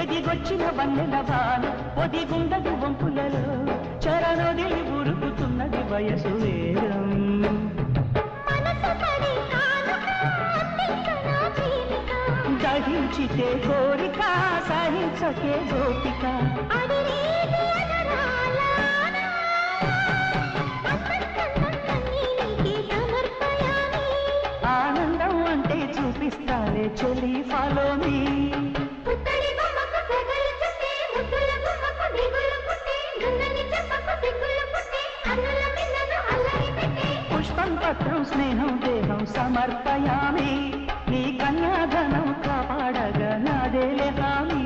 ఎదిగొచ్చిన వన్నెల వాన ఒదిగుండదు వంపులలో చరణొదిలి ఉరుకుతున్నది వయసు వేగం దహించితే కోరిక సహించకే గోపిక ఆనందం అంటే చూపిస్తాలే చెలి ఫాలో మీ పుష్పం పత్రం స్నేహం దేహం సమర్పయామి నీ కన్యాధనం కాపాడగా నాదేలే హామీ